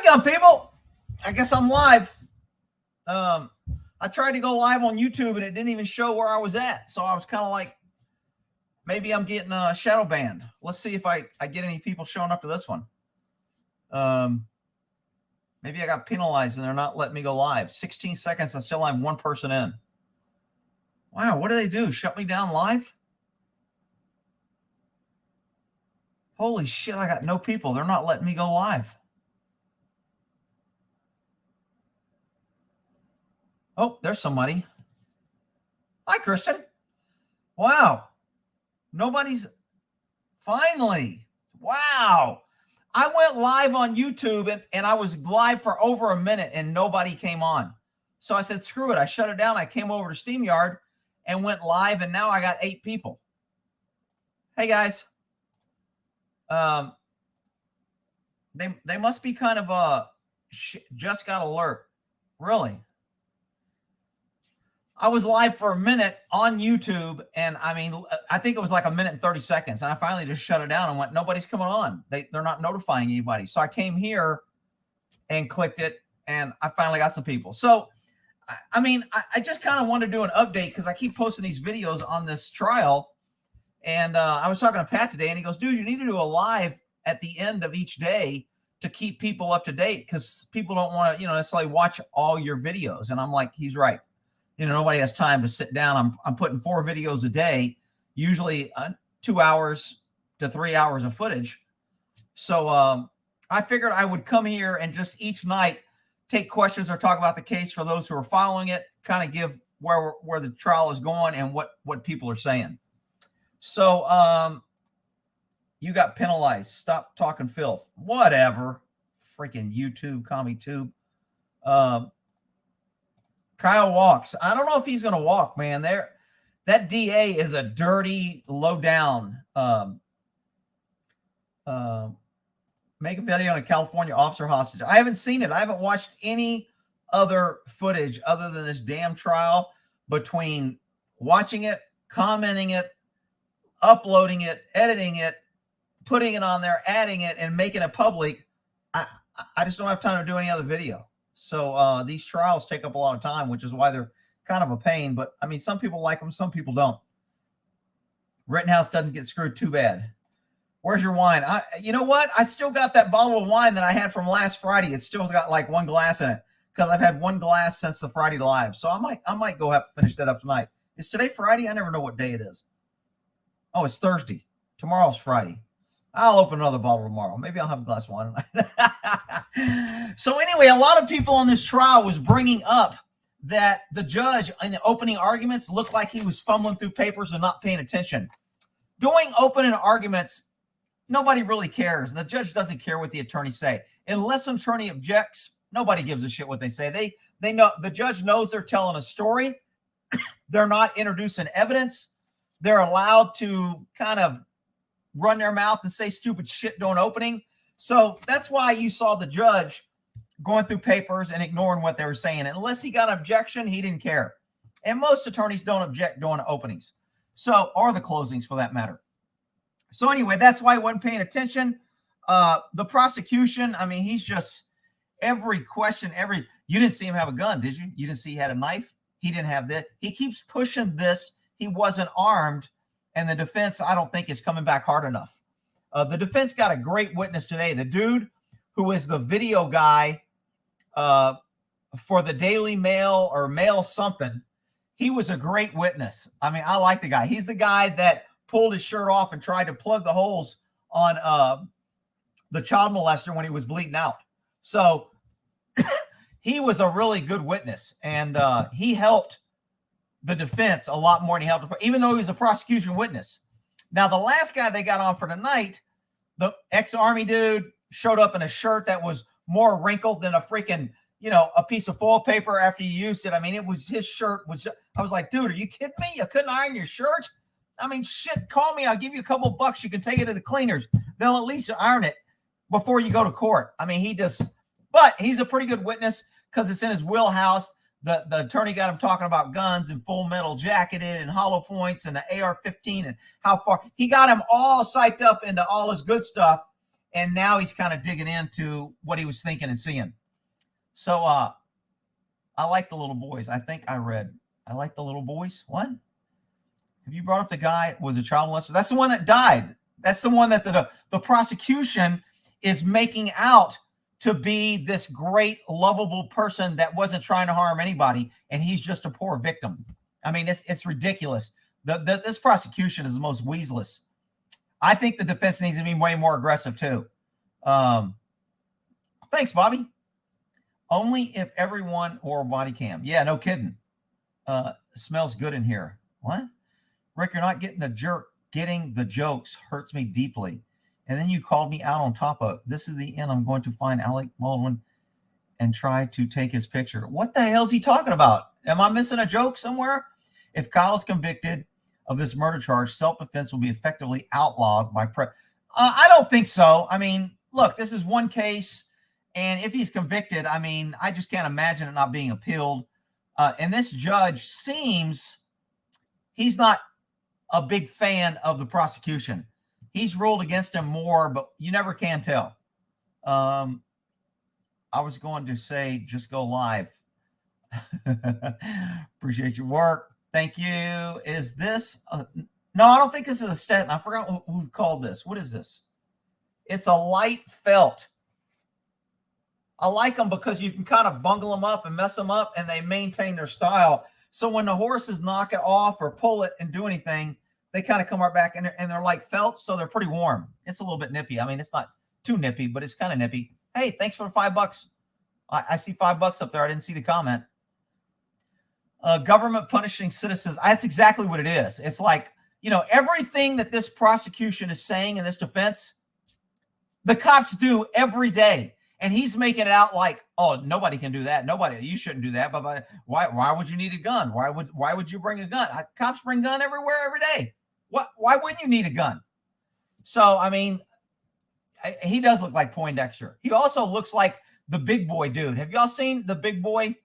Welcome, people. I guess I'm live. I tried to go live on YouTube and it didn't even show where I was at. So I was kind of like, maybe I'm getting shadow banned. Let's see if I get any people showing up to this one. Maybe I got penalized and they're not letting me go live. 16 seconds. I still have one person in. Wow, what do they do? Shut me down live? Holy shit, I got no people. They're not letting me go live. Oh, there's somebody. Hi, Christian. Wow. Nobody's finally. Wow. I went live on YouTube and I was live for over a minute and nobody came on. So I said, screw it. I shut it down. I came over to StreamYard and went live, and now I got 8 people. Hey, guys. They must be kind of just got alert. Really? I was live for a minute on YouTube, and I mean, I think it was like a minute and 30 seconds, and I finally just shut it down and went, nobody's coming on. They're not notifying anybody. So I came here and clicked it, and I finally got some people. So, I mean, I just kind of want to do an update because I keep posting these videos on this trial, and I was talking to Pat today, and he goes, dude, you need to do a live at the end of each day to keep people up to date because people don't want to, necessarily watch all your videos. And I'm like, he's right. Nobody has time to sit down. I'm putting 4 videos a day, usually 2 hours to 3 hours of footage. So I figured I would come here and just each night take questions or talk about the case for those who are following it, kind of give where the trial is going and what people are saying. So you got penalized. Stop talking filth. Whatever. Freaking YouTube, commie tube. Kyle walks. I don't know if he's going to walk, man. That DA is a dirty, low down. Make a video on a California officer hostage. I haven't seen it. I haven't watched any other footage other than this damn trial. Between watching it, commenting it, uploading it, editing it, putting it on there, adding it, and making it public, I just don't have time to do any other video. So these trials take up a lot of time, which is why they're kind of a pain. But, I mean, some people like them, some people don't. Rittenhouse doesn't get screwed too bad. Where's your wine? You know what? I still got that bottle of wine that I had from last Friday. It's still got like 1 glass in it because I've had 1 glass since the Friday live. So I might go have to finish that up tonight. Is today Friday? I never know what day it is. Oh, it's Thursday. Tomorrow's Friday. I'll open another bottle tomorrow. Maybe I'll have a glass of wine. So anyway, a lot of people on this trial was bringing up that the judge in the opening arguments looked like he was fumbling through papers and not paying attention. Doing opening arguments, nobody really cares. The judge doesn't care what the attorneys say. Unless an attorney objects, nobody gives a shit what they say. They know the judge knows they're telling a story. They're not introducing evidence. They're allowed to kind of run their mouth and say stupid shit during opening. So that's why you saw the judge going through papers and ignoring what they were saying. And unless he got an objection, he didn't care. And most attorneys don't object during openings. So, or the closings for that matter. So anyway, that's why he wasn't paying attention. The prosecution, I mean, he's just every question, you didn't see him have a gun, did you? You didn't see he had a knife? He didn't have that. He keeps pushing this. He wasn't armed. And the defense, I don't think, is coming back hard enough. The defense got a great witness today. The dude who is the video guy for the Daily Mail or Mail something, he was a great witness. I mean, I like the guy. He's the guy that pulled his shirt off and tried to plug the holes on the child molester when he was bleeding out. So he was a really good witness, and he helped the defense a lot more than he helped, even though he was a prosecution witness. Now, the last guy they got on for tonight, the ex-Army dude, showed up in a shirt that was more wrinkled than a freaking, a piece of foil paper after you used it. I mean, it was his shirt was, I was like, dude, are you kidding me? You couldn't iron your shirt? I mean, shit, call me. I'll give you a couple bucks. You can take it to the cleaners. They'll at least iron it before you go to court. I mean, but he's a pretty good witness because it's in his wheelhouse. The attorney got him talking about guns and Full Metal Jacketed and hollow points and the AR-15 and how far. He got him all psyched up into all his good stuff. and now he's kind of digging into what he was thinking and seeing. So I like the little boys. I think I like the little boys. What? Have you brought up the guy who was a child molester? That's the one that died. That's the one that the prosecution is making out to be this great, lovable person that wasn't trying to harm anybody, and he's just a poor victim. I mean, it's ridiculous. This prosecution is the most weaseless. I think the defense needs to be way more aggressive too. Thanks, Bobby. Only if everyone or body cam. Yeah, no kidding. Smells good in here. What? Rick, you're not getting a jerk. Getting the jokes hurts me deeply. And then you called me out on top of, this is the end. I'm going to find Alec Baldwin and try to take his picture. What the hell is he talking about? Am I missing a joke somewhere? If Kyle is convicted of this murder charge, self-defense will be effectively outlawed by I don't think so. I mean, look, this is one case, and if he's convicted, I mean, I just can't imagine it not being appealed. And this judge seems he's not a big fan of the prosecution. He's ruled against him more, but you never can tell. I was going to say, just go live. Appreciate your work. Thank you. Is this? No, I don't think this is a stat. I forgot who called this. What is this? It's a light felt. I like them because you can kind of bungle them up and mess them up, and they maintain their style. So when the horses knock it off or pull it and do anything, they kind of come right back, and they're like felt, so they're pretty warm. It's a little bit nippy. I mean, it's not too nippy, but it's kind of nippy. Hey, thanks for the $5. I see $5 up there. I didn't see the comment. Government punishing citizens. That's exactly what it is. It's like, you know, everything that this prosecution is saying in this defense, the cops do every day. And he's making it out like, oh, nobody can do that. Nobody, you shouldn't do that. But why would you need a gun? Why would you bring a gun? Cops bring gun everywhere every day. Why wouldn't you need a gun? So, I mean, he does look like Poindexter. He also looks like the big boy dude. Have y'all seen the big boy?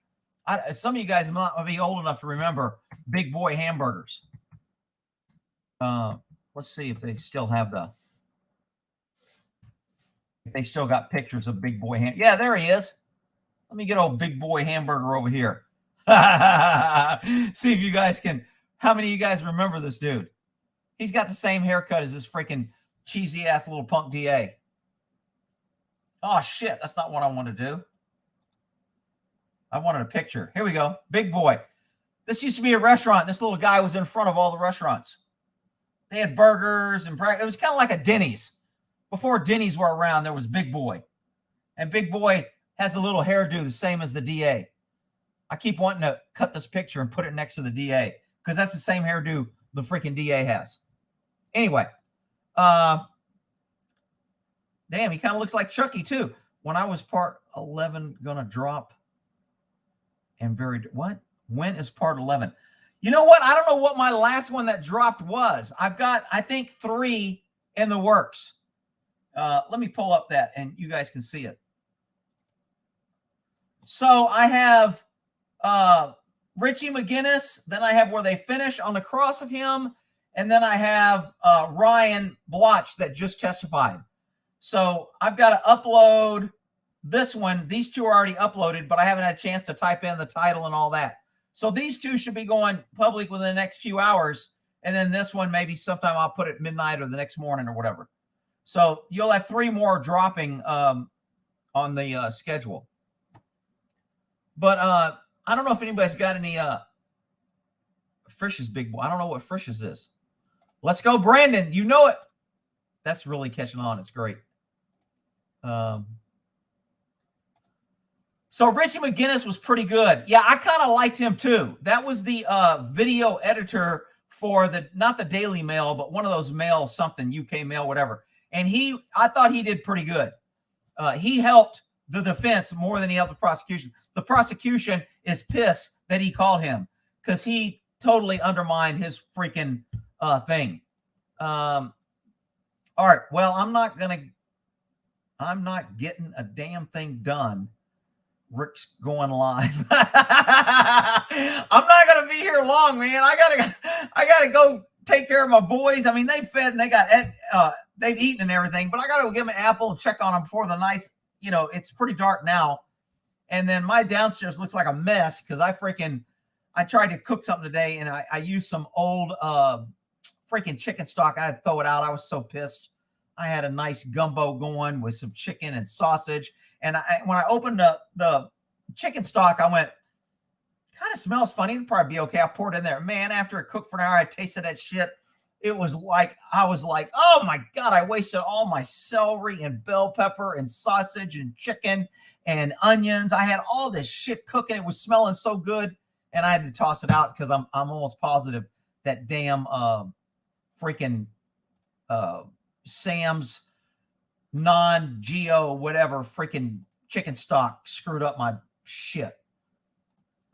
Some of you guys might be old enough to remember big boy hamburgers. Let's see if they still have if they still got pictures of big boy ham. Yeah, there he is. Let me get old big boy hamburger over here. See if you guys can, how many of you guys remember this dude? He's got the same haircut as this freaking cheesy ass little punk DA. Oh shit, that's not what I want to do. I wanted a picture. Here we go. Big boy. This used to be a restaurant. This little guy was in front of all the restaurants. They had burgers and it was kind of like a Denny's. Before Denny's were around, there was Big Boy. And Big Boy has a little hairdo the same as the DA. I keep wanting to cut this picture and put it next to the DA because that's the same hairdo the freaking DA has. Anyway, damn, he kind of looks like Chucky too. When I was part 11 gonna drop and what? When is part 11? You know what? I don't know what my last one that dropped was. I've got, I think, 3 in the works. Let me pull up that and you guys can see it. So I have Richie McGinnis. Then I have where they finish on the cross of him. And then I have Ryan Bloch that just testified. So I've got to upload this one. These 2 are already uploaded, but I haven't had a chance to type in the title and all that. So these 2 should be going public within the next few hours. And then this one, maybe sometime I'll put it at midnight or the next morning or whatever. So you'll have 3 more dropping on the schedule. But I don't know if anybody's got any Frisch's Big Boy. I don't know what Frisch's is. Let's go, Brandon. You know it. That's really catching on. It's great. So Richie McGinnis was pretty good. Yeah, I kind of liked him too. That was the video editor for not the Daily Mail, but one of those mail something, UK Mail, whatever. And I thought he did pretty good. He helped the defense more than he helped the prosecution. The prosecution is pissed that he called him because he totally undermined his freaking thing. All right. Well, I'm not getting a damn thing done. Rick's going live. I'm not going to be here long, man. I gotta go take care of my boys. I mean, they fed and they got they've eaten and everything, but I got to go give them an apple and check on them before the night's, it's pretty dark now. And then my downstairs looks like a mess because I tried to cook something today and I used some old freaking chicken stock. I had to throw it out. I was so pissed. I had a nice gumbo going with some chicken and sausage. And when I opened the chicken stock, I went, kind of smells funny. It'll probably be okay. I poured it in there. Man, after it cooked for an hour, I tasted that shit. It was like, I was like, oh my God, I wasted all my celery and bell pepper and sausage and chicken and onions. I had all this shit cooking. It was smelling so good. And I had to toss it out because I'm almost positive that damn freaking Sam's non-Geo whatever freaking chicken stock screwed up my shit.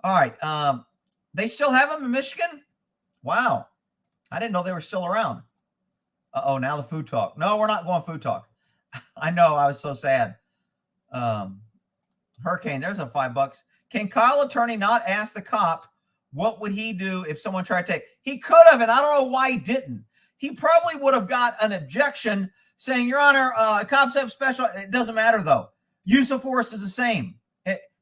All right. They still have them in Michigan? Wow. I didn't know they were still around. Uh-oh, now the food talk. No, we're not going food talk. I know. I was so sad. Hurricane, there's a $5. Can Kyle Attorney not ask the cop what would he do if someone tried to take? He could have, and I don't know why he didn't. He probably would have got an objection saying, Your Honor, cops have special. It doesn't matter, though. Use of force is the same.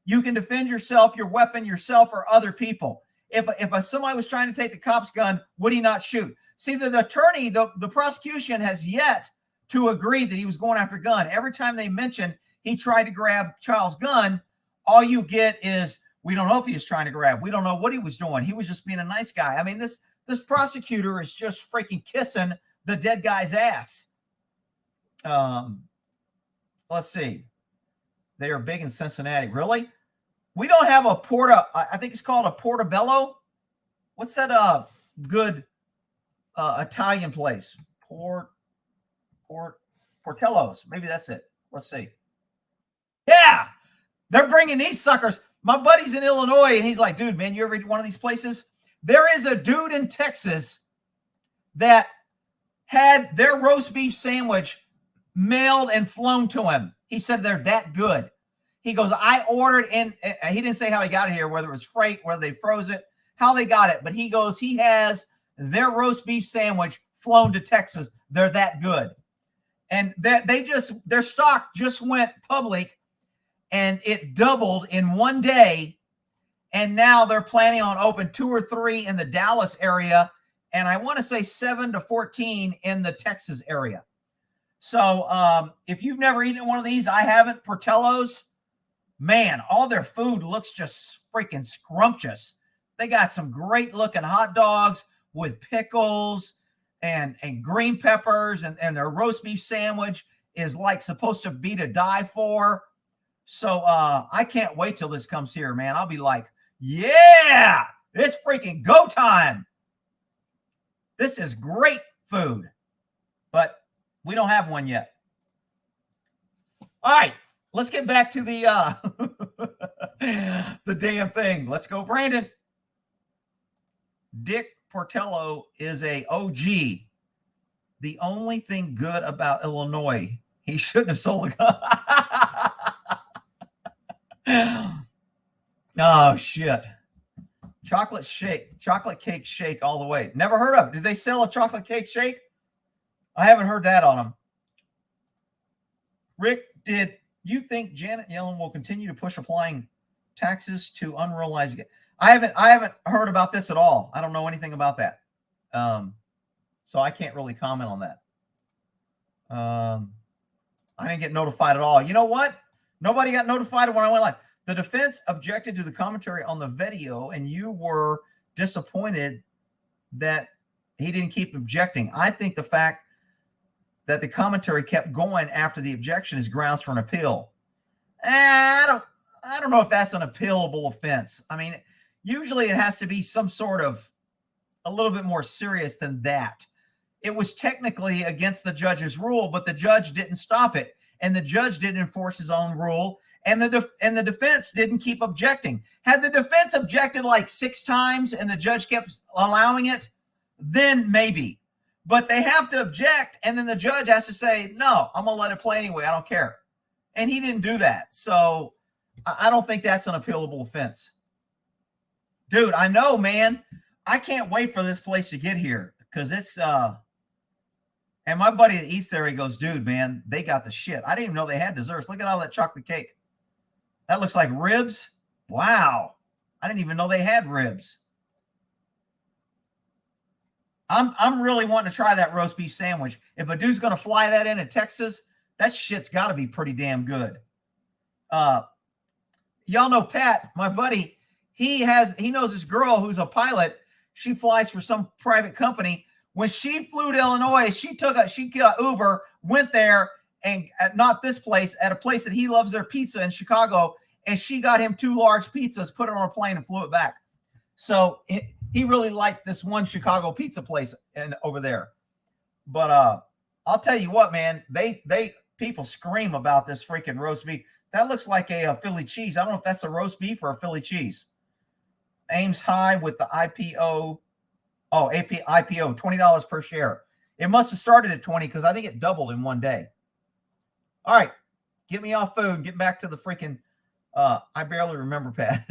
You can defend yourself, your weapon, yourself, or other people. If somebody was trying to take the cop's gun, would he not shoot? See, the attorney, the prosecution has yet to agree that he was going after a gun. Every time they mention he tried to grab Charles' gun, all you get is, we don't know if he was trying to grab. We don't know what he was doing. He was just being a nice guy. I mean, this prosecutor is just freaking kissing the dead guy's ass. Let's see. They are big in Cincinnati. Really? We don't have a I think it's called a portobello. What's that good Italian place? Portello's. Maybe that's it. Let's see. Yeah. They're bringing these suckers. My buddy's in Illinois, and he's like, dude, man, you ever eat one of these places? There is a dude in Texas that had their roast beef sandwich mailed and flown to him. He said they're that good. He goes, I ordered, and he didn't say how he got it here, whether it was freight, whether they froze it, how they got it. But he goes, he has their roast beef sandwich flown to Texas. They're that good. And their stock just went public, and it doubled in one day. And now they're planning on open 2 or 3 in the Dallas area. And I want to say 7 to 14 in the Texas area. So if you've never eaten one of these, I haven't. Portello's, man, all their food looks just freaking scrumptious. They got some great looking hot dogs with pickles and green peppers, and their roast beef sandwich is like supposed to be to die for. So I can't wait till this comes here, man. I'll be like, yeah, it's freaking go time. This is great food, but we don't have one yet. All right, let's get back to the the damn thing. Let's go, Brandon. Dick Portello is a OG. The only thing good about Illinois, he shouldn't have sold a gun. Oh, shit. Chocolate cake shake all the way. Never heard of it. Do they sell a chocolate cake shake? I haven't heard that on them. Rick, did you think Janet Yellen will continue to push applying taxes to unrealized? I haven't heard about this at all. I don't know anything about that. So I can't really comment on that. I didn't get notified at all. You know what? Nobody got notified when I went live. The defense objected to the commentary on the video, and you were disappointed that he didn't keep objecting. I think the fact that the commentary kept going after the objection is grounds for an appeal. I don't know if that's an appealable offense. I mean, usually it has to be some sort of a little bit more serious than that. It was technically against the judge's rule, but the judge didn't stop it, and the judge didn't enforce his own rule, and the defense didn't keep objecting. Had the defense objected like 6 times and the judge kept allowing it, then maybe. But they have to object, and then the judge has to say, no, I'm going to let it play anyway. I don't care. And he didn't do that. So I don't think that's an appealable offense. Dude, I know, man. I can't wait for this place to get here. because it's and my buddy that eats there, he goes, dude, man, they got the shit. I didn't even know they had desserts. Look at all that chocolate cake. That looks like ribs. Wow. I didn't even know they had ribs. I'm really wanting to try that roast beef sandwich. If a dude's gonna fly that in Texas, that shit's got to be pretty damn good. Y'all know Pat, my buddy. He knows this girl who's a pilot. She flies for some private company. When she flew to Illinois, she got Uber, went there, and not this place, at a place that he loves their pizza in Chicago, and she got him 2 large pizzas, put it on a plane, and flew it back. So he really liked this one Chicago pizza place over there. But I'll tell you what, man, people scream about this freaking roast beef. That looks like a Philly cheese. I don't know if that's a roast beef or a Philly cheese. Aims high with the IPO. Oh, IPO, $20 per share. It must have started at 20 because I think it doubled in one day. All right, get me off food. Get back to the freaking. I barely remember, Pat.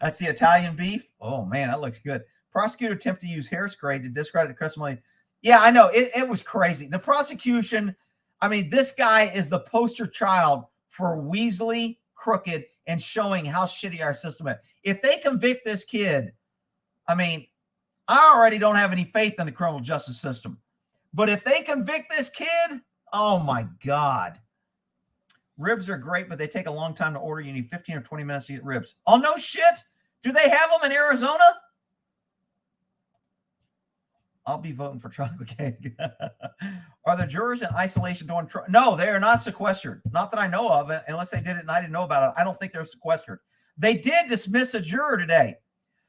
That's the Italian beef. Oh man, that looks good. Prosecutor attempted to use hairspray to discredit the testimony. Yeah, I know. It was crazy. The prosecution, I mean, this guy is the poster child for Weasley, crooked, and showing how shitty our system is. If they convict this kid, I mean, I already don't have any faith in the criminal justice system. But if they convict this kid, oh my God. Ribs are great, but they take a long time to order. You need 15 or 20 minutes to get ribs. Oh, no shit. Do they have them in Arizona? I'll be voting for chocolate cake. Are the jurors in isolation during trial? No, they are not sequestered. Not that I know of it, unless they did it and I didn't know about it. I don't think they're sequestered. They did dismiss a juror today.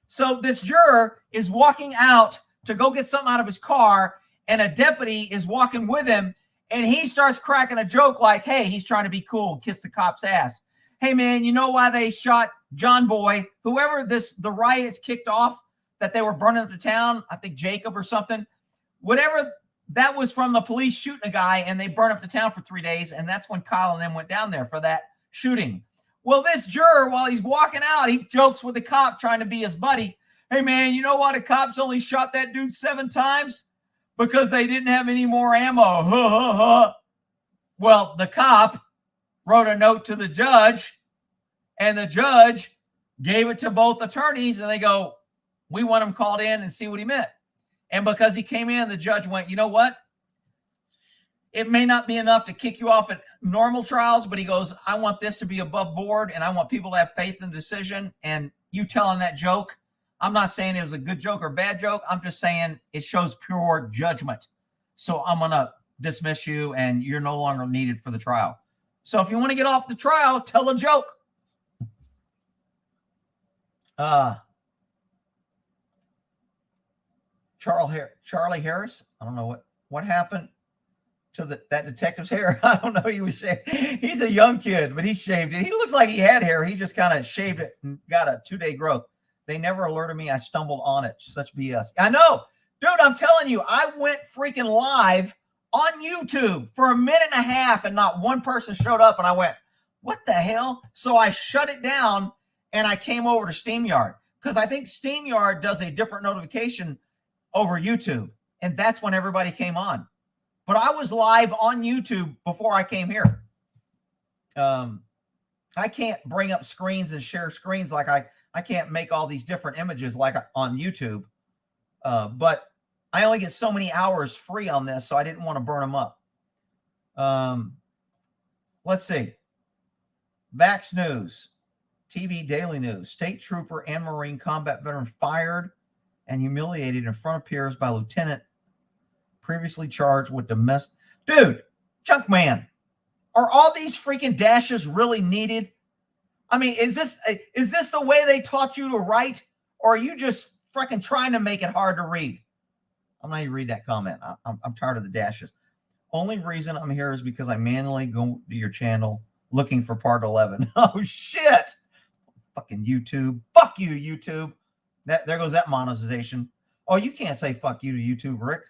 So this juror is walking out to go get something out of his car, and a deputy is walking with him, and he starts cracking a joke like, hey, he's trying to be cool, kiss the cop's ass. Hey, man, you know why they shot John Boy? Whoever the riots kicked off, that they were burning up the town, I think Jacob or something, whatever, that was from the police shooting a guy, and they burned up the town for 3 days, and that's when Kyle and them went down there for that shooting. Well, this juror, while he's walking out, he jokes with the cop trying to be his buddy. Hey, man, you know why the cops only shot that dude 7 times? Because they didn't have any more ammo. Well, the cop wrote a note to the judge, and the judge gave it to both attorneys, and they go, we want him called in and see what he meant. And because he came in, the judge went, you know what? It may not be enough to kick you off at normal trials, but he goes, I want this to be above board, and I want people to have faith in the decision. And you telling that joke, I'm not saying it was a good joke or bad joke. I'm just saying it shows pure judgment. So I'm going to dismiss you, and you're no longer needed for the trial. So if you want to get off the trial, tell a joke. Charlie Harris. I don't know what happened to that detective's hair. I don't know. He was shaved. He's a young kid, but he shaved it. He looks like he had hair. He just kind of shaved it and got a 2-day growth. They never alerted me. I stumbled on it. Such BS. I know, dude. I'm telling you, I went freaking live on YouTube for 1.5 minutes, and not one person showed up. And I went, what the hell? So I shut it down, and I came over to StreamYard, because I think StreamYard does a different notification over YouTube, and that's when everybody came on. But I was live on YouTube before I came here. I can't bring up screens and share screens like I can't make all these different images like on YouTube. But I only get so many hours free on this, so I didn't want to burn them up. Let's see. Vax News, TV Daily News. State trooper and Marine combat veteran fired and humiliated in front of peers by lieutenant previously charged with domestic. Dude, Junk Man, are all these freaking dashes really needed? I mean, is this the way they taught you to write, or are you just freaking trying to make it hard to read? I'm not even read that comment. I'm tired of the dashes. Only reason I'm here is because I manually go to your channel looking for part 11. Oh shit! Fucking YouTube. Fuck you, YouTube. There goes that monetization. Oh, you can't say fuck you to YouTube, Rick.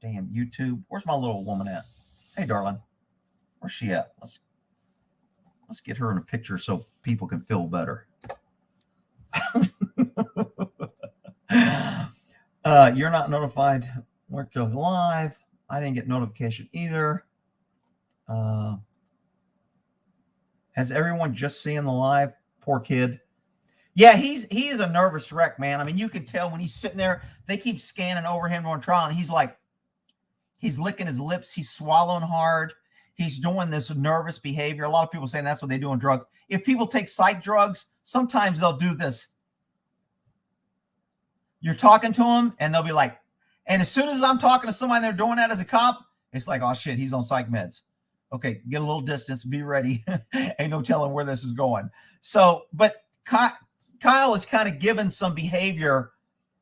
Damn YouTube. Where's my little woman at? Hey, darling. Where's she at? Let's get her in a picture so people can feel better. You're not notified. We're going live. I didn't get notification either. Has everyone just seen the live? Poor kid. Yeah, he is a nervous wreck, man. I mean, you can tell when he's sitting there, they keep scanning over him on trial, and he's like, he's licking his lips, he's swallowing hard, he's doing this nervous behavior. A lot of people saying that's what they do on drugs. If people take psych drugs, sometimes they'll do this. You're talking to them, and they'll be like, and as soon as I'm talking to somebody, they're doing that as a cop, it's like, oh shit, he's on psych meds. Okay, get a little distance, be ready. Ain't no telling where this is going. So, but Kyle is kind of given some behavior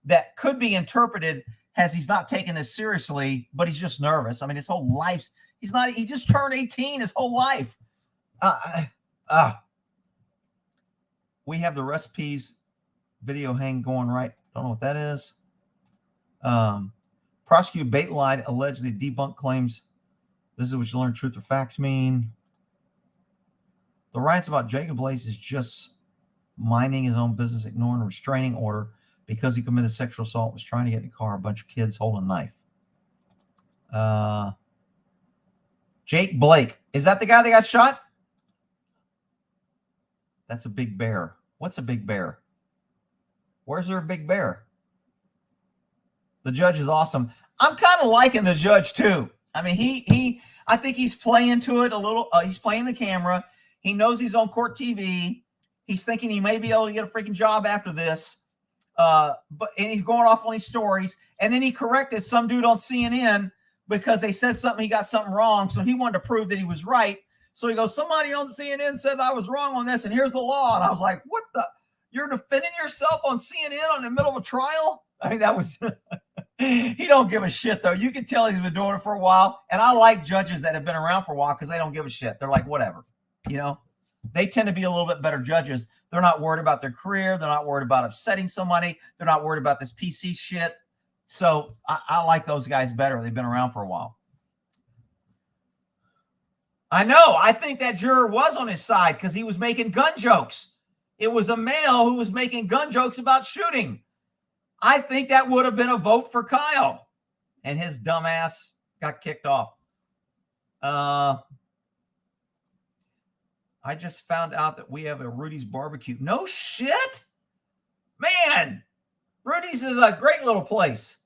that could be interpreted as he's not taking this seriously, but he's just nervous. I mean, his whole life, he just turned 18 his whole life. We have the recipes video hang going right. Don't know what that is. Prosecutor Bate lied, allegedly debunked claims. This is what you learn truth or facts mean. The riots about Jacob Blaze is just minding his own business, ignoring a restraining order because he committed sexual assault, was trying to get in a car, a bunch of kids holding a knife. Jake Blake. Is that the guy that got shot? That's a big bear. What's a big bear? Where's there a big bear? The judge is awesome. I'm kind of liking the judge too. I mean, I think he's playing to it a little. He's playing the camera. He knows he's on court TV. He's thinking he may be able to get a freaking job after this. And he's going off on these stories. And then he corrected some dude on CNN because they said something, he got something wrong. So he wanted to prove that he was right. So he goes, somebody on CNN said I was wrong on this, and here's the law. And I was like, what the? You're defending yourself on CNN in the middle of a trial? I mean, that was, he don't give a shit, though. You can tell he's been doing it for a while. And I like judges that have been around for a while because they don't give a shit. They're like, whatever, you know? They tend to be a little bit better judges. They're not worried about their career. They're not worried about upsetting somebody. They're not worried about this PC shit. So I like those guys better. They've been around for a while. I know. I think that juror was on his side because he was making gun jokes. It was a male who was making gun jokes about shooting. I think that would have been a vote for Kyle. And his dumbass got kicked off. I just found out that we have a Rudy's barbecue. No shit? Man, Rudy's is a great little place.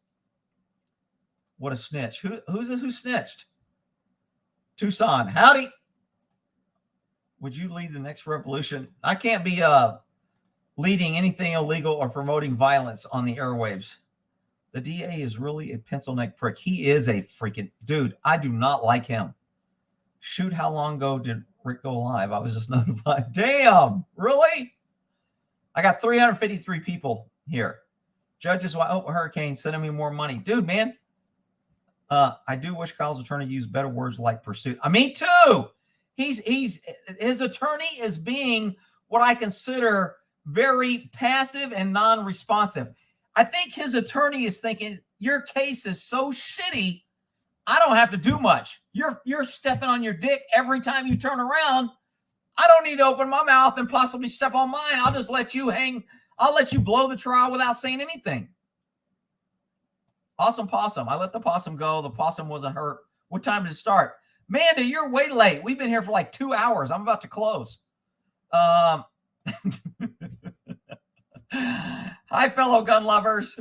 What a snitch. Who snitched? Tucson. Howdy. Would you lead the next revolution? I can't be leading anything illegal or promoting violence on the airwaves. The DA is really a pencil neck prick. He is a freaking dude. I do not like him. Shoot, how long ago did Rick go live? I was just notified. Damn, really? I got 353 people here. Judges, hurricane sending me more money. Dude, man. I do wish Kyle's attorney used better words like pursuit. I mean, too. His attorney is being what I consider very passive and non-responsive. I think his attorney is thinking, your case is so shitty, I don't have to do much. You're stepping on your dick every time you turn around. I don't need to open my mouth and possibly step on mine. I'll just let you hang. I'll let you blow the trial without saying anything. Awesome possum. I let the possum go. The possum wasn't hurt. What time did it start? Manda, you're way late. We've been here for like 2 hours. I'm about to close. Hi, fellow gun lovers.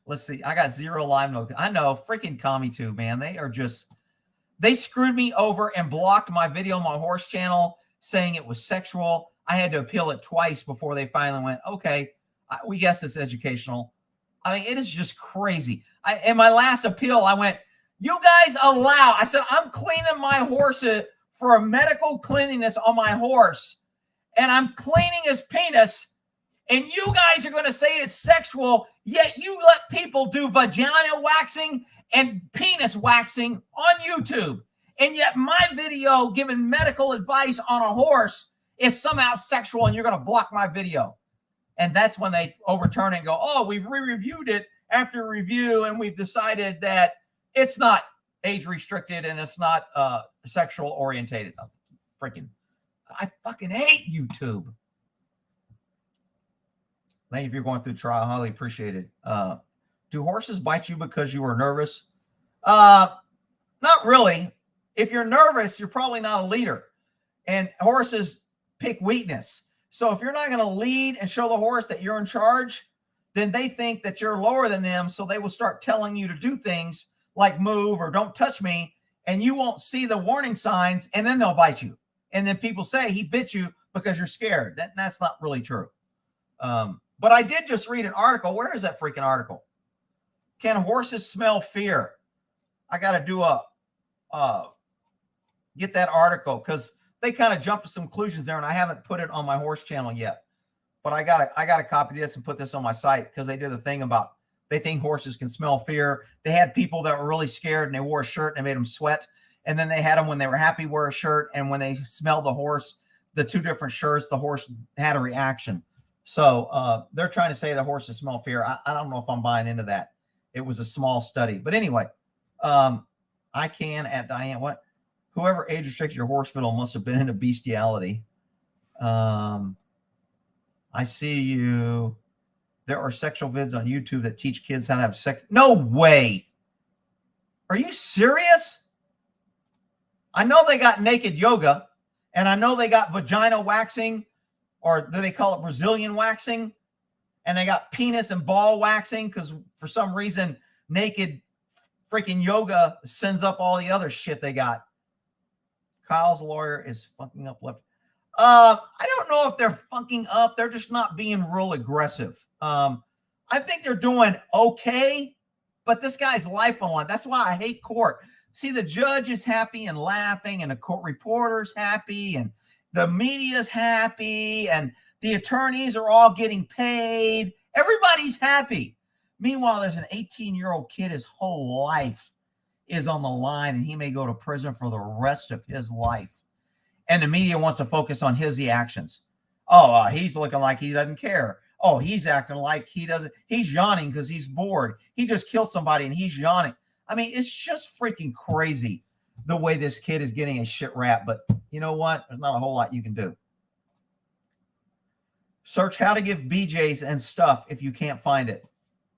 Let's see. I got 0 live no. I know. Freaking CommiTube, man. They screwed me over and blocked my video on my horse channel saying it was sexual. I had to appeal it twice before they finally went, okay, we guess it's educational. I mean, it is just crazy. In my last appeal, I went, you guys allow, I said, I'm cleaning my horse for a medical cleanliness on my horse, and I'm cleaning his penis, and you guys are going to say it's sexual, yet you let people do vagina waxing and penis waxing on YouTube. And yet my video giving medical advice on a horse is somehow sexual, and you're going to block my video. And that's when they overturn it and go, oh, we've re-reviewed it after review, and we've decided that it's not age restricted and it's not sexual orientated. I fucking hate YouTube. Thank you if you're going through trial. Highly appreciated. Do horses bite you because you were nervous? Not really. If you're nervous, you're probably not a leader. And horses pick weakness. So if you're not going to lead and show the horse that you're in charge, then they think that you're lower than them. So they will start telling you to do things like move or don't touch me. And you won't see the warning signs, and then they'll bite you. And then people say he bit you because you're scared. That's not really true. But I did just read an article. Where is that freaking article? Can horses smell fear? I got to do get that article because they kind of jumped to some conclusions there, and I haven't put it on my horse channel yet. But I gotta copy this and put this on my site because they did a thing about they think horses can smell fear. They had people that were really scared and they wore a shirt and they made them sweat. And then they had them when they were happy wear a shirt, and when they smelled the horse, the two different shirts, the horse had a reaction. So they're trying to say the horses smell fear. I don't know if I'm buying into that. It was a small study. But anyway, I can at Diane, whoever age restricted your horse fiddle must have been into bestiality. I see you. There are sexual vids on YouTube that teach kids how to have sex. No way. Are you serious? I know they got naked yoga, and I know they got vagina waxing, or do they call it Brazilian waxing? And they got penis and ball waxing because for some reason naked freaking yoga sends up all the other shit they got. Kyle's lawyer is fucking up left. I don't know if they're fucking up. They're just not being real aggressive. I think they're doing okay, but this guy's life on line. That's why I hate court. See, the judge is happy and laughing, and the court reporter's happy, and the media's happy, and the attorneys are all getting paid. Everybody's happy. Meanwhile, there's an 18-year-old kid, his whole life is on the line, and he may go to prison for the rest of his life. And the media wants to focus on his actions. Oh, he's looking like he doesn't care. Oh, he's acting like he doesn't. He's yawning because he's bored. He just killed somebody and he's yawning. I mean, it's just freaking crazy the way this kid is getting a shit rap. But you know what? There's not a whole lot you can do. Search how to give BJs and stuff if you can't find it.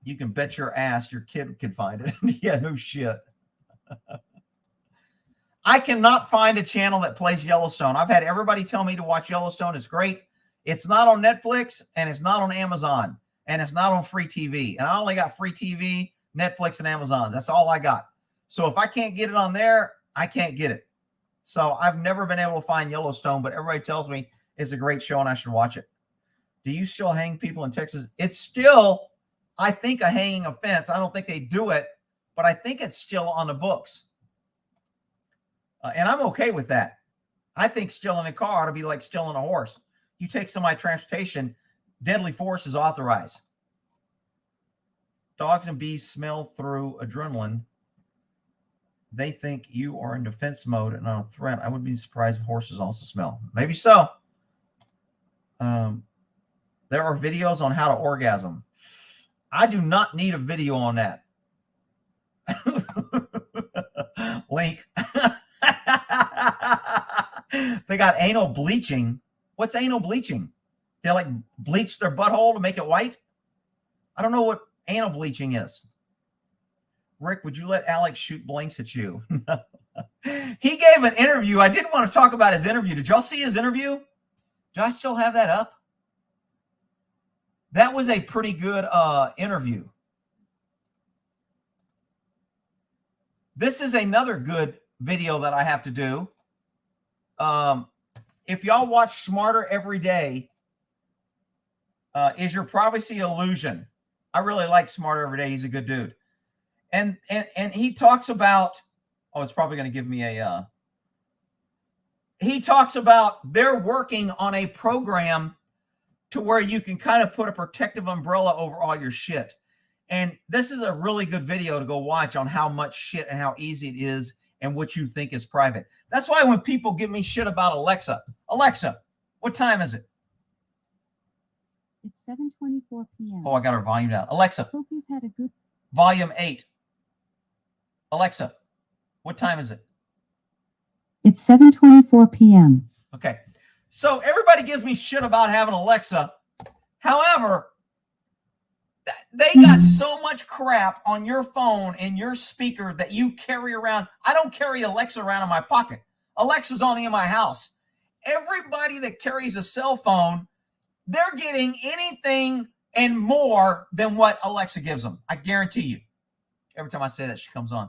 You can bet your ass your kid can find it. Yeah, no shit. I cannot find a channel that plays Yellowstone. I've had everybody tell me to watch Yellowstone. It's great. It's not on Netflix, and it's not on Amazon, and it's not on free TV. And I only got free TV, Netflix, and Amazon. That's all I got. So if I can't get it on there, I can't get it. So I've never been able to find Yellowstone, but everybody tells me it's a great show and I should watch it. Do you still hang people in Texas? It's still, I think, a hanging offense. I don't think they do it, but I think it's still on the books. And I'm okay with that. I think stealing a car ought to be like stealing a horse. You take somebody's transportation, deadly force is authorized. Dogs and bees smell through adrenaline. They think you are in defense mode and not a threat. I wouldn't be surprised if horses also smell. Maybe so. There are videos on how to orgasm. I do not need a video on that. Link. They got anal bleaching. What's anal bleaching? They like bleach their butthole to make it white? I don't know what anal bleaching is. Rick, would you let Alex shoot blanks at you? He gave an interview. I didn't want to talk about his interview. Did y'all see his interview? Do I still have that up? That was a pretty good interview. This is another good video that I have to do. If y'all watch Smarter Every Day, is your privacy illusion? I really like Smarter Every Day. He's a good dude. And he talks about, oh, it's probably going to give me a, he talks about they're working on a program to where you can kind of put a protective umbrella over all your shit. And this is a really good video to go watch on how much shit and how easy it is and what you think is private. That's why when people give me shit about Alexa, what time is it? It's 7:24 p.m. Oh, I got her volume down. Alexa, hope you've had a good volume 8. Alexa, what time is it? It's 7:24 p.m. Okay. So everybody gives me shit about having Alexa. However, They got so much crap on your phone and your speaker that you carry around. I don't carry Alexa around in my pocket. Alexa's only in my house. Everybody that carries a cell phone, they're getting anything and more than what Alexa gives them. I guarantee you. Every time I say that, she comes on.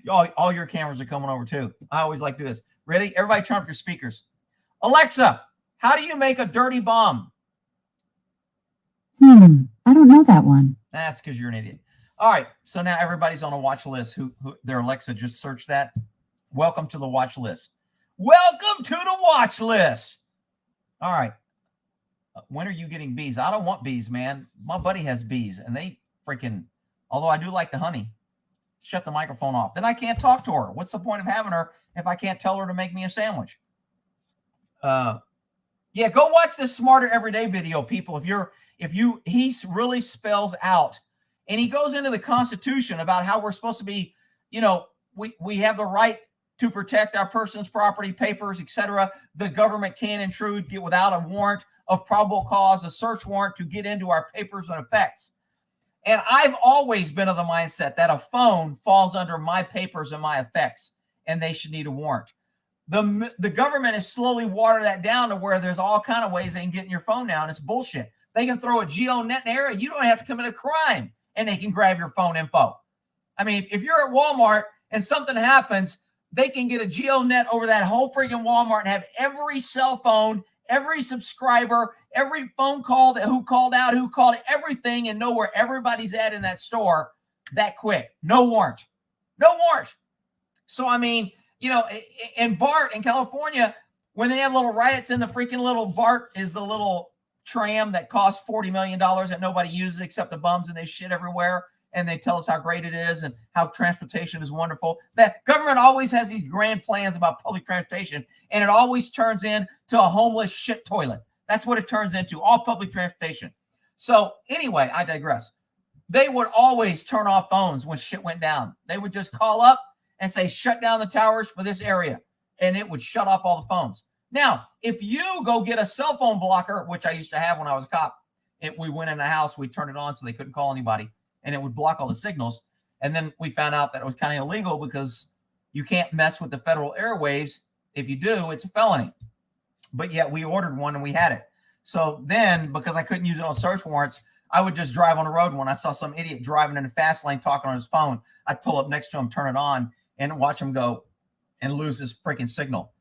all your cameras are coming over too. I always like to do this. Ready? Everybody turn up your speakers. Alexa, how do you make a dirty bomb? I don't know that one. That's because you're an idiot. All right. So now everybody's on a watch list who their Alexa just searched that. Welcome to the watch list. Welcome to the watch list. All right. When are you getting bees? I don't want bees, man. My buddy has bees and they freaking, although I do like the honey. Shut the microphone off. Then I can't talk to her. What's the point of having her if I can't tell her to make me a sandwich? Yeah, go watch this Smarter Everyday video, people. He really spells out, and he goes into the Constitution about how we're supposed to be, we have the right to protect our person's property, papers, etc. The government can intrude without a warrant of probable cause, a search warrant to get into our papers and effects. And I've always been of the mindset that a phone falls under my papers and my effects, and they should need a warrant. The government has slowly watered that down to where there's all kind of ways they can get in your phone now, and it's bullshit. They can throw a GeoNet in the area. You don't have to commit a crime, and they can grab your phone info. I mean, if you're at Walmart and something happens, they can get a GeoNet over that whole freaking Walmart and have every cell phone, every subscriber, every phone call who called out, who called everything, and know where everybody's at in that store that quick. No warrant. No warrant. So, I mean, in BART in California, when they have little riots in the freaking little BART is the little tram that costs $40 million that nobody uses except the bums, and they shit everywhere. And they tell us how great it is and how transportation is wonderful. That government always has these grand plans about public transportation, and it always turns into a homeless shit toilet. That's what it turns into, all public transportation. So anyway, I digress. They would always turn off phones when shit went down. They would just call up and say, shut down the towers for this area, and it would shut off all the phones. Now, if you go get a cell phone blocker, which I used to have when I was a cop, we went in the house, we turned it on so they couldn't call anybody, and it would block all the signals. And then we found out that it was kind of illegal because you can't mess with the federal airwaves. If you do, it's a felony. But yet we ordered one and we had it. So then, because I couldn't use it on search warrants, I would just drive on the road. When I saw some idiot driving in the fast lane talking on his phone, I'd pull up next to him, turn it on, and watch him go and lose his freaking signal.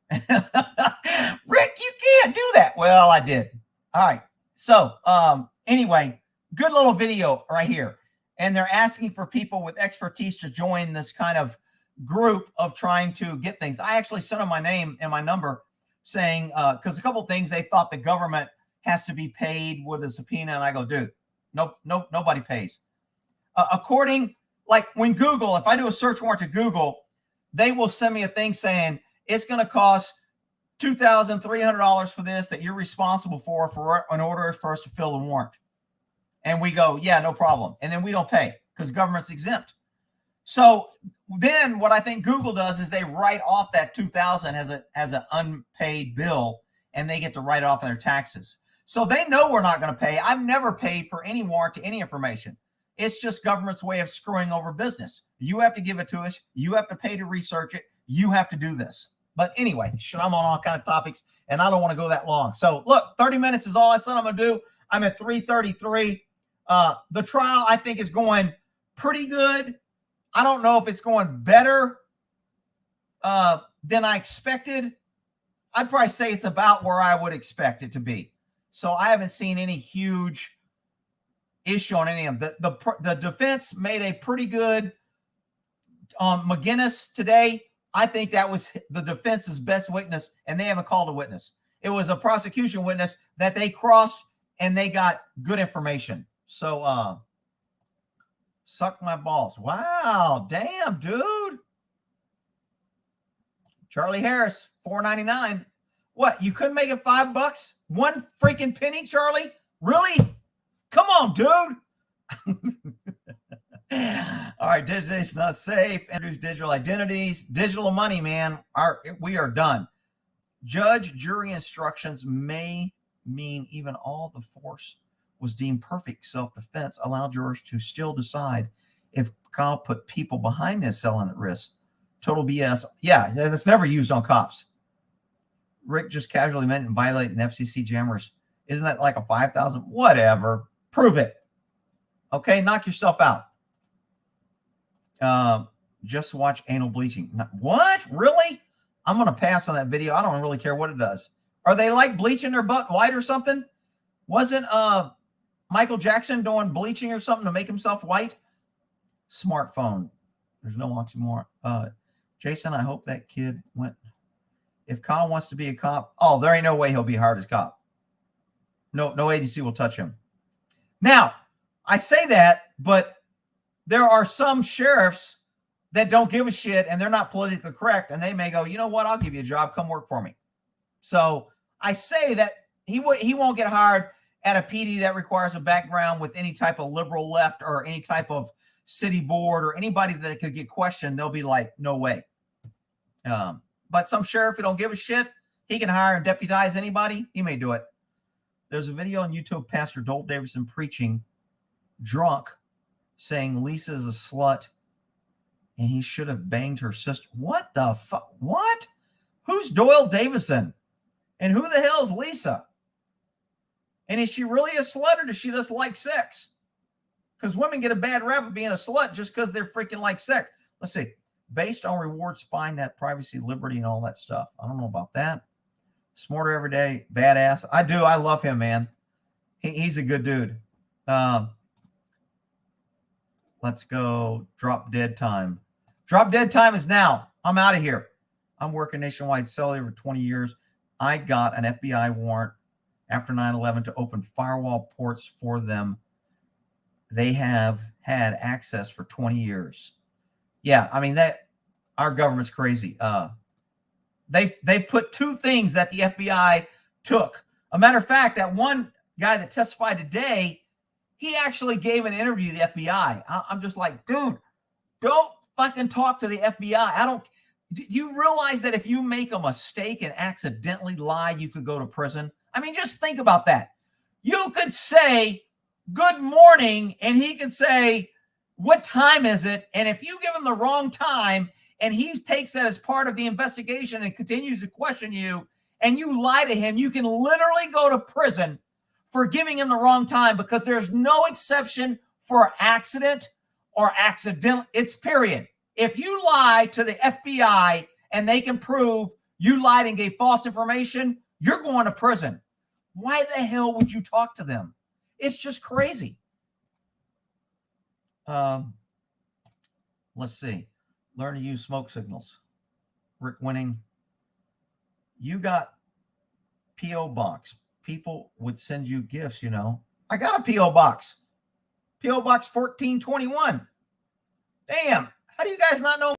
Rick, you can't do that. Well, I did. All right. So anyway, good little video right here. And they're asking for people with expertise to join this kind of group of trying to get things. I actually sent them my name and my number saying, because a couple of things, they thought the government has to be paid with a subpoena. And I go, dude, nobody pays. Like when Google, if I do a search warrant to Google, they will send me a thing saying it's going to cost $2,300 for this that you're responsible for in order for us to fill the warrant. And we go, yeah, no problem. And then we don't pay because government's exempt. So then what I think Google does is they write off that $2,000 as an unpaid bill, and they get to write it off in their taxes. So they know we're not going to pay. I've never paid for any warrant to any information. It's just government's way of screwing over business. You have to give it to us. You have to pay to research it. You have to do this. But anyway, I'm on all kind of topics, and I don't want to go that long. So look, 30 minutes is all I said I'm going to do. I'm at 3:33. The trial, I think, is going pretty good. I don't know if it's going better than I expected. I'd probably say it's about where I would expect it to be. So I haven't seen any huge issue on any of them. The defense made a pretty good McGinnis today. I think that was the defense's best witness, and they haven't called a witness. It was a prosecution witness that they crossed, and they got good information. So, suck my balls. Wow. Damn, dude. Charlie Harris, $4.99. What? You couldn't make it $5? One freaking penny, Charlie? Really? Come on, dude. All right. Digital's not safe. Andrew's digital identities. Digital money, man. We are done. Judge, jury instructions may mean even all the force was deemed perfect self-defense, allowed jurors to still decide if Kyle put people behind his cell at risk. Total BS. Yeah, that's never used on cops. Rick just casually meant violating FCC jammers. Isn't that like a 5,000? Whatever. Prove it. Okay, knock yourself out. Just watch anal bleaching. What? Really? I'm going to pass on that video. I don't really care what it does. Are they like bleaching their butt white or something? Wasn't Michael Jackson doing bleaching or something to make himself white? Smartphone. There's no oxymoron. Jason, I hope that kid went. If Kyle wants to be a cop, oh, there ain't no way he'll be hired as cop. No agency will touch him. Now, I say that, but there are some sheriffs that don't give a shit and they're not politically correct, and they may go, you know what, I'll give you a job, come work for me. So I say that he won't get hired at a PD that requires a background with any type of liberal left or any type of city board or anybody that could get questioned. They'll be like, no way. But some sheriff who don't give a shit, he can hire and deputize anybody. He may do it. There's a video on YouTube, Pastor Dole Davidson preaching drunk, saying Lisa's a slut and he should have banged her sister. What the fuck? What? Who's Doyle Davison? And who the hell is Lisa? And is she really a slut, or does she just like sex? Because women get a bad rap of being a slut just because they're freaking like sex. Let's see. Based on reward, spy net, privacy, liberty, and all that stuff. I don't know about that. Smarter every day, badass. I do. I love him, man. He's a good dude. Let's go. Drop dead time. Drop dead time is now. I'm out of here. I'm working nationwide cellular for 20 years. I got an FBI warrant after 9/11 to open firewall ports for them. They have had access for 20 years. Yeah, I mean, that our government's crazy. They put two things that the FBI took. A matter of fact, that one guy that testified today, he actually gave an interview to the FBI. I'm just like, dude, don't fucking talk to the FBI. Do you realize that if you make a mistake and accidentally lie, you could go to prison? I mean, just think about that. You could say, good morning, and he could say, what time is it? And if you give him the wrong time and he takes that as part of the investigation and continues to question you and you lie to him, you can literally go to prison for giving him the wrong time, because there's no exception for accident or accidental. It's period. If you lie to the FBI and they can prove you lied and gave false information, you're going to prison. Why the hell would you talk to them? It's just crazy. Let's see. Learn to use smoke signals. Rick Winning. You got P.O. Box. People would send you gifts, you know. I got a P.O. Box. P.O. Box 1421. Damn. How do you guys not know?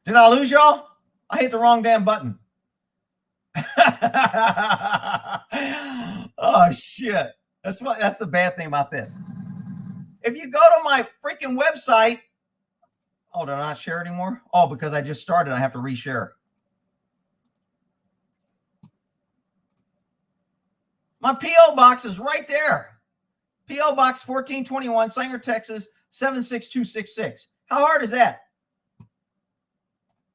Did I lose y'all? I hit the wrong damn button. Oh, shit. That's the bad thing about this. If you go to my freaking website, oh, did I not share anymore? Oh, because I just started, I have to reshare. My P.O. Box is right there. P.O. Box 1421, Sanger, Texas, 76266. How hard is that?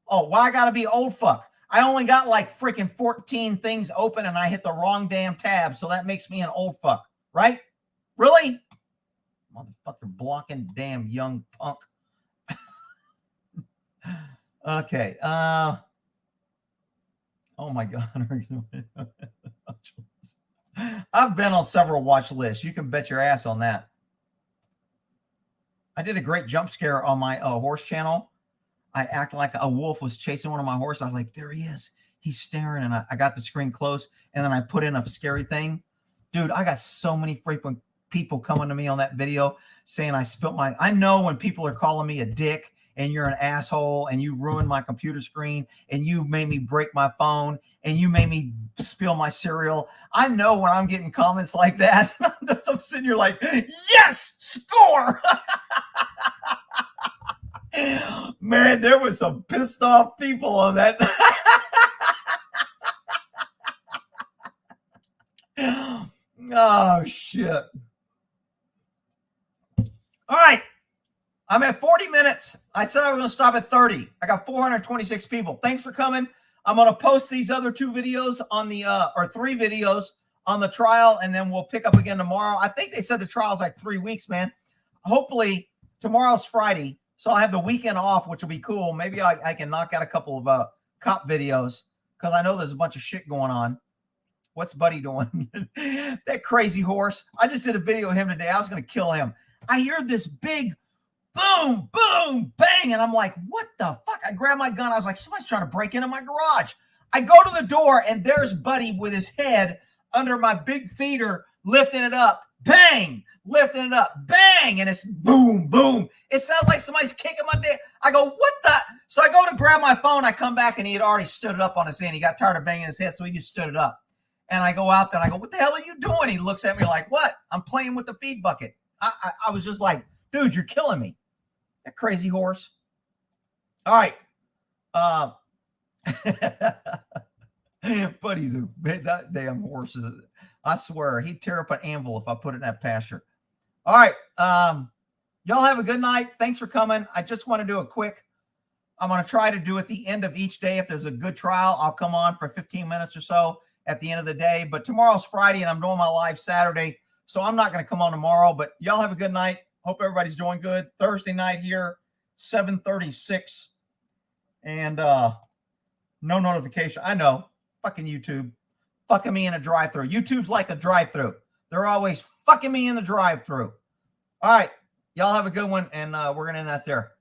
Oh, why I got to be old fuck? I only got like freaking 14 things open and I hit the wrong damn tab, so that makes me an old fuck, right? Really? Motherfucker blocking damn young punk. Okay. Oh my God. I've been on several watch lists. You can bet your ass on that. I did a great jump scare on my horse channel. I acted like a wolf was chasing one of my horses. I was like, there he is. He's staring. And I got the screen close. And then I put in a scary thing. Dude, I got so many frequent people coming to me on that video saying I spilt my... I know when people are calling me a dick and you're an asshole and you ruined my computer screen and you made me break my phone and you made me spill my cereal. I know when I'm getting comments like that. I'm sitting here like, yes, score. Man, there was some pissed off people on that. Oh, shit. All right. I'm at 40 minutes. I said I was going to stop at 30. I got 426 people. Thanks for coming. I'm going to post these other 2 videos on the, or 3 videos on the trial, and then we'll pick up again tomorrow. I think they said the trial's like 3 weeks, man. Hopefully tomorrow's Friday, so I'll have the weekend off, which will be cool. Maybe I can knock out a couple of cop videos, because I know there's a bunch of shit going on. What's Buddy doing? That crazy horse. I just did a video of him today. I was going to kill him. I hear this big boom, boom, bang. And I'm like, what the fuck? I grabbed my gun. I was like, somebody's trying to break into my garage. I go to the door, and there's Buddy with his head under my big feeder, lifting it up. Bang! Lifting it up. Bang! And it's boom, boom. It sounds like somebody's kicking my dick. I go, what the? So I go to grab my phone. I come back, and he had already stood it up on his hand. He got tired of banging his head, so he just stood it up. And I go out there, and I go, what the hell are you doing? He looks at me like, what? I'm playing with the feed bucket. I was just like, dude, you're killing me. That crazy horse. All right. Buddy's that damn horse is, I swear, he'd tear up an anvil if I put it in that pasture. All right. Y'all have a good night. Thanks for coming. I just want to do a quick, I'm going to try to do at the end of each day. If there's a good trial, I'll come on for 15 minutes or so at the end of the day. But tomorrow's Friday, and I'm doing my live Saturday, so I'm not going to come on tomorrow. But y'all have a good night. Hope everybody's doing good. Thursday night here, 7:36, and no notification. I know, fucking YouTube, fucking me in a drive-through. YouTube's like a drive-through. They're always fucking me in the drive-through. All right, y'all have a good one, and we're gonna end that there.